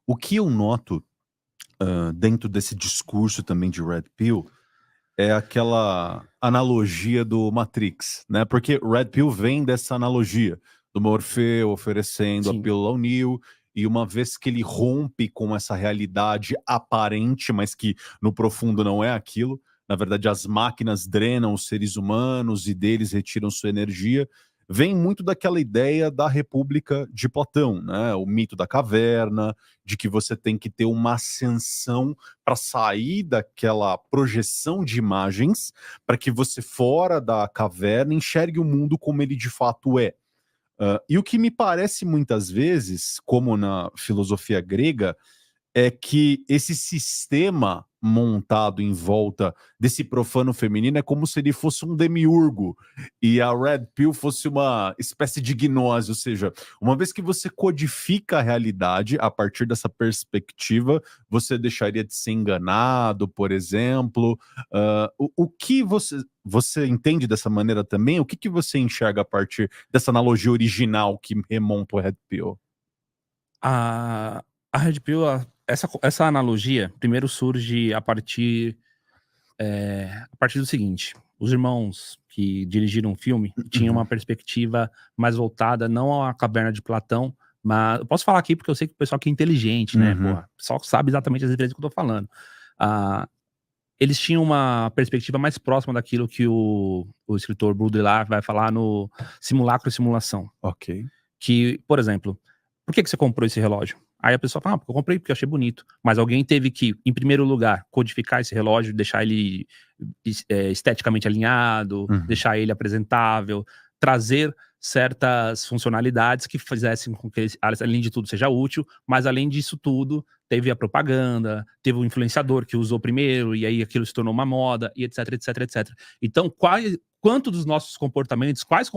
O que eu noto dentro desse discurso também de Red Pill é aquela analogia do Matrix, né? Porque Red Pill vem dessa analogia do Morfeu oferecendo a Sim. pílula ao Neo, e uma vez que ele rompe com essa realidade aparente, mas que no profundo não é aquilo, na verdade as máquinas drenam os seres humanos e deles retiram sua energia, vem muito daquela ideia da República de Platão, né? O mito da caverna, de que você tem que ter uma ascensão para sair daquela projeção de imagens, para que você, fora da caverna, enxergue o mundo como ele de fato é. E o que me parece muitas vezes, como na filosofia grega, é que esse sistema montado em volta desse profano feminino é como se ele fosse um demiurgo e a Red Pill fosse uma espécie de gnose, ou seja, uma vez que você codifica a realidade a partir dessa perspectiva, você deixaria de ser enganado, por exemplo. O que você entende dessa maneira também? O que você enxerga a partir dessa analogia original que remonta o Red Pill? A Red Pill, essa analogia primeiro surge a partir do seguinte: os irmãos que dirigiram o filme tinham Uhum. uma perspectiva mais voltada não à caverna de Platão, mas eu posso falar aqui porque eu sei que o pessoal aqui é inteligente, né, Uhum. o pessoal sabe exatamente as referências que eu tô falando. Ah, eles tinham uma perspectiva mais próxima daquilo que o escritor Baudrillard vai falar no Simulacro e Simulação. Ok. Que, por exemplo, por que você comprou esse relógio? Aí a pessoa fala, porque eu comprei porque eu achei bonito. Mas alguém teve que, em primeiro lugar, codificar esse relógio, deixar ele esteticamente alinhado, Uhum. deixar ele apresentável, trazer certas funcionalidades que fizessem com que, além de tudo, seja útil, mas além disso tudo, teve a propaganda, teve o influenciador que usou primeiro, e aí aquilo se tornou uma moda, e etc, etc, etc. Então, quanto dos nossos comportamentos, quais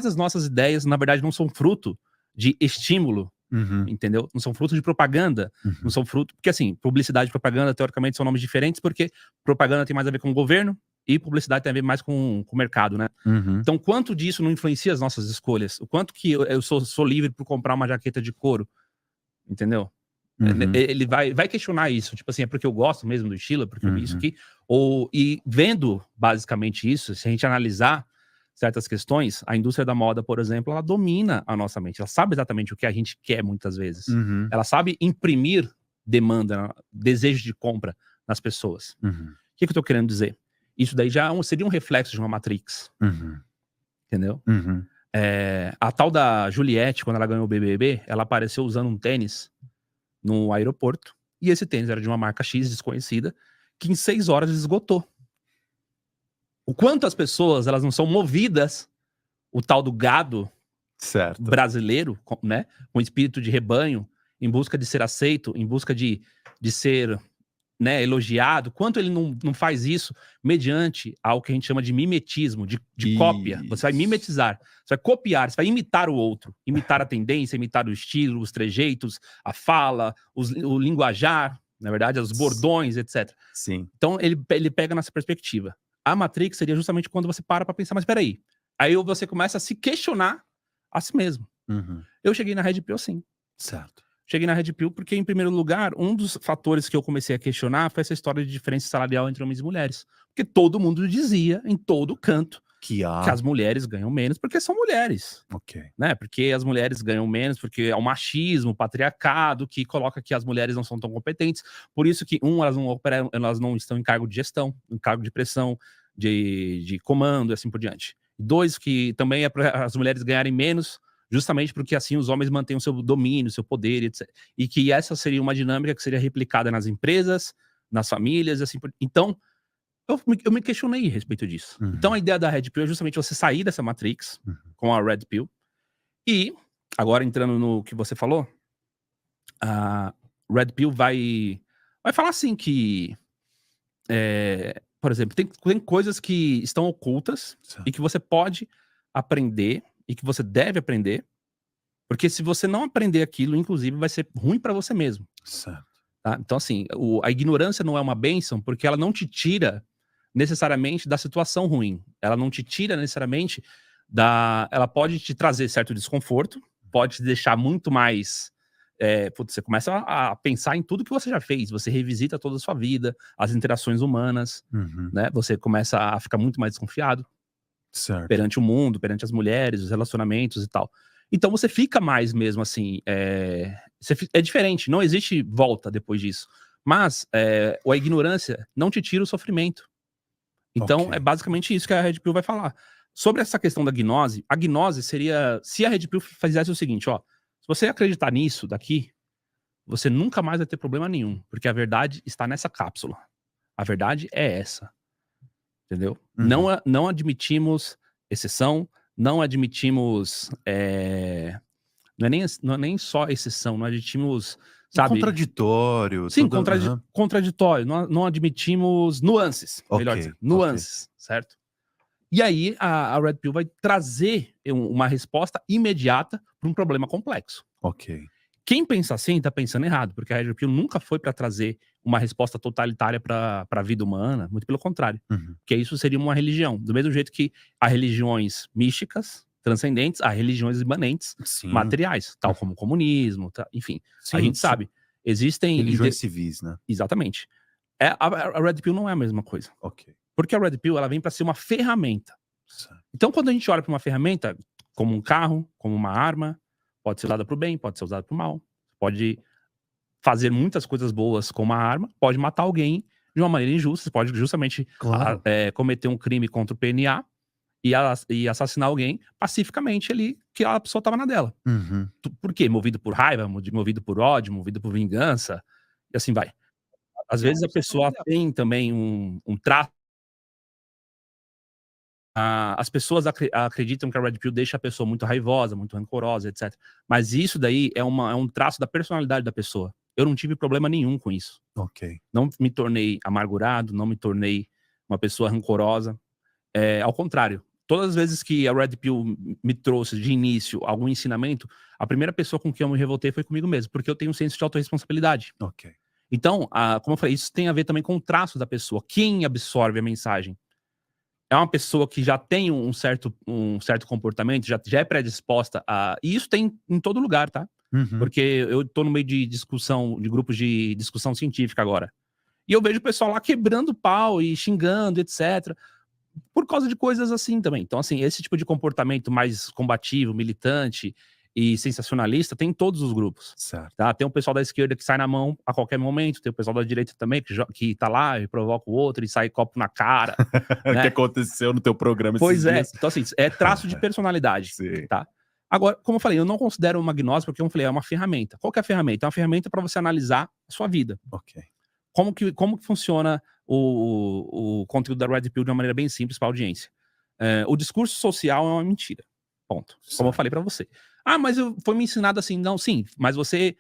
das nossas ideias, na verdade, não são fruto de estímulo, Uhum. entendeu? Não são fruto de propaganda, não Uhum. são fruto... Porque, assim, publicidade e propaganda, teoricamente, são nomes diferentes, porque propaganda tem mais a ver com o governo e publicidade tem a ver mais com o mercado, né? Uhum. Então, quanto disso não influencia as nossas escolhas? O quanto que eu sou livre por comprar uma jaqueta de couro, entendeu? Uhum. Ele vai questionar isso, tipo assim, é porque eu gosto mesmo do estilo, é porque eu vi isso Uhum. aqui, e vendo basicamente isso, se a gente analisar certas questões, a indústria da moda, por exemplo, ela domina a nossa mente, ela sabe exatamente o que a gente quer muitas vezes, Uhum. ela sabe imprimir demanda, desejo de compra nas pessoas. Uhum. O que eu tô querendo dizer? Isso daí já seria um reflexo de uma Matrix, Uhum. entendeu? Uhum. A tal da Juliette, quando ela ganhou o BBB, ela apareceu usando um tênis no aeroporto, e esse tênis era de uma marca X desconhecida, que em 6 horas esgotou. O quanto as pessoas, elas não são movidas, o tal do gado Certo. brasileiro, né, com espírito de rebanho, em busca de ser aceito, em busca de ser, né, elogiado, quanto ele não faz isso mediante ao que a gente chama de mimetismo, de cópia. Você vai Isso. mimetizar, você vai copiar, você vai imitar o outro, imitar a tendência, imitar o estilo, os trejeitos, a fala, o linguajar, na verdade, os bordões, etc. Sim. Então ele pega nessa perspectiva. A Matrix seria justamente quando você para pra pensar, mas espera aí. Aí você começa a se questionar a si mesmo. Uhum. Eu cheguei na Red Pill assim. Certo. Cheguei na Red Pill porque, em primeiro lugar, um dos fatores que eu comecei a questionar foi essa história de diferença salarial entre homens e mulheres. Porque todo mundo dizia, em todo canto, Que que há. as mulheres ganham menos porque são mulheres, Ok. né? Porque as mulheres ganham menos, porque é o machismo, o patriarcado que coloca que as mulheres não são tão competentes. Por isso que, elas não estão em cargo de gestão, em cargo de pressão, de comando e assim por diante. Dois, que também é para as mulheres ganharem menos, justamente porque assim os homens mantêm o seu domínio, o seu poder, etc. E que essa seria uma dinâmica que seria replicada nas empresas, nas famílias, assim por... Então, eu me questionei a respeito disso. Então Uhum. a ideia da Red Pill é justamente você sair dessa Matrix Uhum. com a Red Pill. E, agora entrando no que você falou, a Red Pill vai falar assim que, por exemplo, tem coisas que estão ocultas e Certo. que você pode aprender e que você deve aprender, porque se você não aprender aquilo, inclusive, vai ser ruim pra você mesmo, Certo. tá? Então, assim, a ignorância não é uma bênção, porque ela não te tira necessariamente da situação ruim. Ela não te tira necessariamente ela pode te trazer certo desconforto, pode te deixar muito mais putz, você começa a pensar em tudo que você já fez, você revisita toda a sua vida, as interações humanas, né? Você começa a ficar muito mais desconfiado Certo. perante o mundo, perante as mulheres, os relacionamentos e tal. Então você fica mais mesmo assim, é diferente, não existe volta depois disso. Mas a ignorância não te tira o sofrimento. Então Ok. é basicamente isso que a Red Pill vai falar. Sobre essa questão da gnose, a gnose seria, se a Red Pill fizesse o seguinte, ó, se você acreditar nisso daqui, você nunca mais vai ter problema nenhum, porque a verdade está nessa cápsula. A verdade é essa. Entendeu? Não admitimos exceção, não admitimos. Não é nem só exceção, não admitimos. Sabe? Contraditório. Sim, Toda... contraditório. Não admitimos nuances. Melhor Ok, dizer, nuances, certo? E aí a Red Pill vai trazer uma resposta imediata para um problema complexo. Ok. Quem pensa assim tá pensando errado, porque a Red Pill nunca foi para trazer uma resposta totalitária para a vida humana, muito pelo contrário. Porque isso seria uma religião. Do mesmo jeito que há religiões místicas, transcendentes, há religiões imanentes, Sim. materiais, tal como o comunismo, enfim. Sim, a gente sabe. Existem... religiões civis, né? Exatamente. A Red Pill não é a mesma coisa. Ok. Porque a Red Pill ela vem para ser uma ferramenta. Certo. Então, quando a gente olha para uma ferramenta, como um carro, como uma arma, pode ser usada para o bem, pode ser usada para o mal. Pode fazer muitas coisas boas com uma arma, pode matar alguém de uma maneira injusta, você pode justamente Claro. cometer um crime contra o PNA e assassinar alguém pacificamente ali, que a pessoa estava na dela. Por quê? Movido por raiva, movido por ódio, movido por vingança, e assim vai. Às vezes a pessoa tem também um traço. As pessoas acreditam que a Red Pill deixa a pessoa muito raivosa, muito rancorosa, etc. Mas isso daí é um traço da personalidade da pessoa. Eu não tive problema nenhum com isso. Ok. Não me tornei amargurado, não me tornei uma pessoa rancorosa. Ao contrário, todas as vezes que a Red Pill me trouxe de início algum ensinamento, a primeira pessoa com quem eu me revoltei foi comigo mesmo, porque eu tenho um senso de autorresponsabilidade. Ok. Então, como eu falei, isso tem a ver também com o traço da pessoa. Quem absorve a mensagem? É uma pessoa que já tem um certo comportamento, já é predisposta a... E isso tem em todo lugar, tá? Porque eu tô no meio de discussão, de grupos de discussão científica agora. E eu vejo o pessoal lá quebrando pau e xingando, etc. Por causa de coisas assim também. Então, assim, esse tipo de comportamento mais combativo, militante e sensacionalista tem em todos os grupos. Certo. Tá? Tem o pessoal da esquerda que sai na mão a qualquer momento, tem o pessoal da direita também que tá lá e provoca o outro e sai copo na cara. O né? que aconteceu no teu programa Pois esses dias. Então assim, é traço de personalidade. Sim. Tá? Agora, como eu falei, eu não considero uma gnose porque, como eu falei, é uma ferramenta. Qual que é a ferramenta? É uma ferramenta para você analisar a sua vida. Ok. Como que funciona o conteúdo da Red Pill de uma maneira bem simples para a audiência. O discurso social é uma mentira. Ponto. Como eu falei para você. Mas foi me ensinado assim. Não, sim, mas você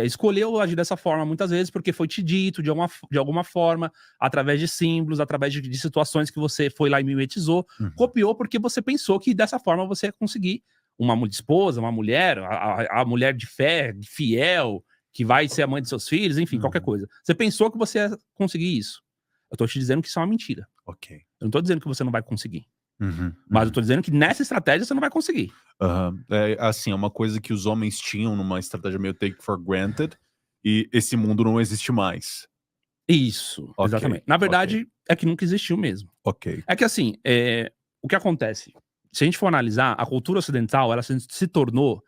escolheu agir dessa forma muitas vezes porque foi te dito de alguma forma, através de símbolos, através de situações que você foi lá e mimetizou, copiou porque você pensou que dessa forma você ia conseguir uma esposa, uma mulher, a mulher de fé, fiel, que vai ser a mãe de seus filhos, enfim, qualquer coisa. Você pensou que você ia conseguir isso. Eu tô te dizendo que isso é uma mentira. Ok. Eu não tô dizendo que você não vai conseguir. Mas eu tô dizendo que nessa estratégia você não vai conseguir. Assim, é uma coisa que os homens tinham numa estratégia meio take for granted, e esse mundo não existe mais. Isso, exatamente. Na verdade, é que nunca existiu mesmo. Ok. É que assim, o que acontece? Se a gente for analisar, a cultura ocidental, ela se tornou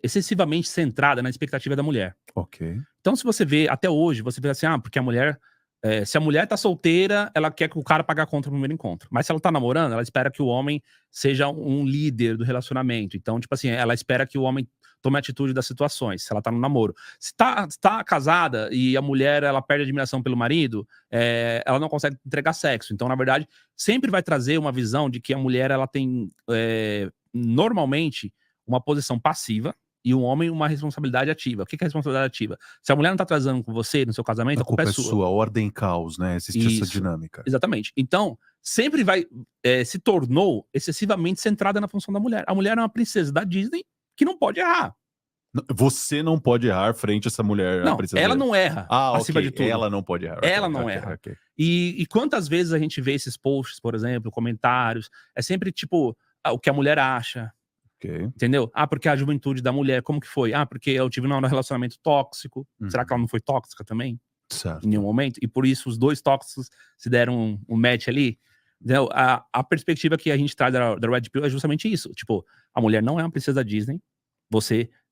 excessivamente centrada na expectativa da mulher. Ok. Então, se você vê, até hoje, você vê assim, porque a mulher... se a mulher tá solteira, ela quer que o cara pague a conta no primeiro encontro. Mas se ela tá namorando, ela espera que o homem seja um líder do relacionamento. Então, tipo assim, ela espera que o homem tome atitude das situações, se ela tá no namoro. Se tá casada e a mulher, ela perde a admiração pelo marido, ela não consegue entregar sexo. Então, na verdade, sempre vai trazer uma visão de que a mulher, ela tem, normalmente, uma posição passiva, e o homem uma responsabilidade ativa. O que é responsabilidade ativa? Se a mulher não tá transando com você no seu casamento, a culpa é sua. Ordem e caos, né? Existe essa dinâmica. Exatamente. Então, sempre se tornou excessivamente centrada na função da mulher. A mulher é uma princesa da Disney que não pode errar. Você não pode errar frente a essa mulher. Não, ela não erra. Acima de tudo. Ela não pode errar. Ela não erra. E quantas vezes a gente vê esses posts, por exemplo, comentários, é sempre tipo, o que a mulher acha. Ok. Entendeu? Ah, porque a juventude da mulher, como que foi? Ah, porque eu tive um relacionamento tóxico. Será que ela não foi tóxica também? Certo. Em nenhum momento? E por isso os dois tóxicos se deram um match ali? Entendeu? A perspectiva que a gente traz da Red Pill é justamente isso. Tipo, a mulher não é uma princesa da Disney.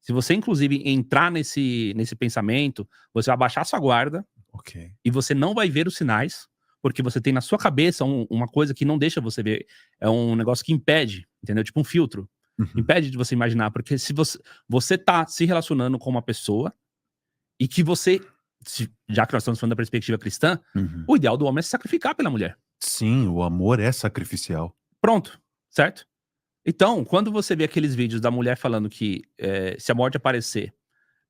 Se você, inclusive, entrar nesse pensamento, você vai baixar sua guarda Ok. e você não vai ver os sinais, porque você tem na sua cabeça uma coisa que não deixa você ver. É um negócio que impede, entendeu? Tipo um filtro. Uhum. Impede de você imaginar, porque se você tá se relacionando com uma pessoa e que você, já que nós estamos falando da perspectiva cristã, Uhum. o ideal do homem é se sacrificar pela mulher. Sim, o amor é sacrificial. Pronto, certo? Então, quando você vê aqueles vídeos da mulher falando que se a morte aparecer,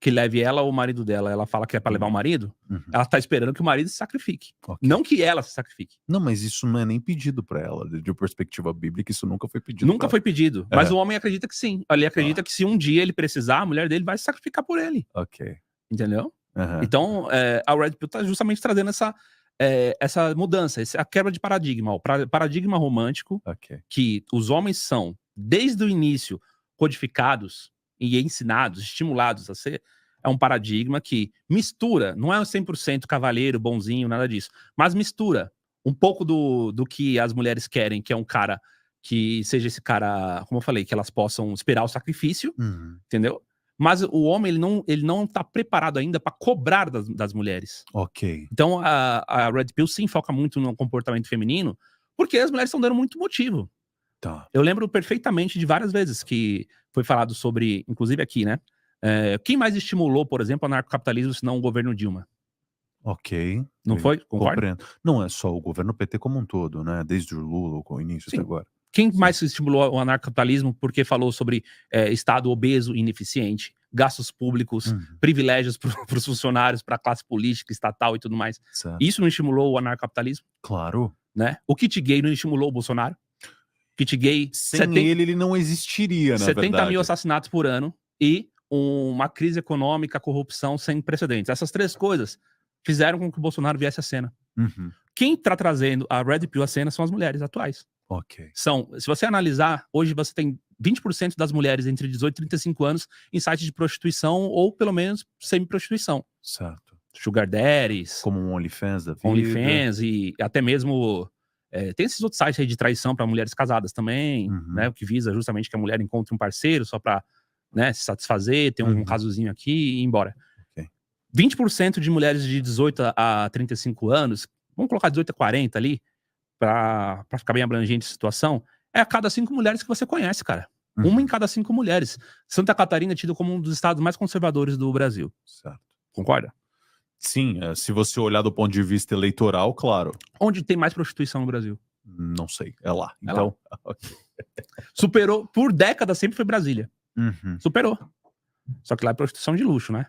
que leve ela ou o marido dela, ela fala que é pra levar o marido, Uhum. ela tá esperando que o marido se sacrifique. Ok. Não que ela se sacrifique. Não, mas isso não é nem pedido pra ela. De perspectiva bíblica, isso nunca foi pedido Nunca pra foi pedido. É. Mas o homem acredita que sim. Ele acredita que se um dia ele precisar, a mulher dele vai se sacrificar por ele. Ok. Entendeu? Aham. Então, a Red Pill tá justamente trazendo essa mudança, a quebra de paradigma. O paradigma romântico, Ok. que os homens são, desde o início, codificados e ensinados, estimulados a ser, é um paradigma que mistura, não é 100% cavalheiro, bonzinho, nada disso, mas mistura um pouco do que as mulheres querem, que é um cara que seja esse cara, como eu falei, que elas possam esperar o sacrifício, Uhum. entendeu? Mas o homem, ele não tá preparado ainda para cobrar das mulheres. Ok. Então a Red Pill sim foca muito no comportamento feminino, porque as mulheres estão dando muito motivo. Tá. Eu lembro perfeitamente de várias vezes que foi falado sobre, inclusive aqui, né? Quem mais estimulou, por exemplo, o anarcocapitalismo se não o governo Dilma? Ok. Não foi? Concorda? Compreendo. Não é só o governo PT como um todo, né? Desde o Lula, com o início até Sim. agora. Quem mais estimulou o anarcocapitalismo porque falou sobre Estado obeso e ineficiente, gastos públicos, Uhum. privilégios para os funcionários, para a classe política, estatal e tudo mais? Certo. Isso não estimulou o anarcocapitalismo? Claro. Né? O kit gay não estimulou o Bolsonaro? Kit gay, Sem ele não existiria, na 70 verdade. mil assassinatos por ano e uma crise econômica, corrupção sem precedentes. Essas três coisas fizeram com que o Bolsonaro viesse à cena. Uhum. Quem tá trazendo a Red Pill à cena são as mulheres atuais. Ok. Se você analisar, hoje você tem 20% das mulheres entre 18 e 35 anos em sites de prostituição ou pelo menos semi-prostituição. Certo. Sugar daddies, Como um OnlyFans da vida. OnlyFans e até mesmo tem esses outros sites aí de traição para mulheres casadas também, Uhum. né? O que visa justamente que a mulher encontre um parceiro só pra, né, se satisfazer, ter um casozinho aqui e ir embora. Ok. 20% de mulheres de 18 a 35 anos, vamos colocar 18 a 40 ali, pra ficar bem abrangente a situação, é a cada 5 mulheres que você conhece, cara. Uhum. Uma em cada 5 mulheres. Santa Catarina é tido como um dos estados mais conservadores do Brasil. Certo. Concorda? Sim, se você olhar do ponto de vista eleitoral, claro. Onde tem mais prostituição no Brasil? Não sei, é lá. É Então, Superou, por décadas sempre foi Brasília. Uhum. Superou. Só que lá é prostituição de luxo, né?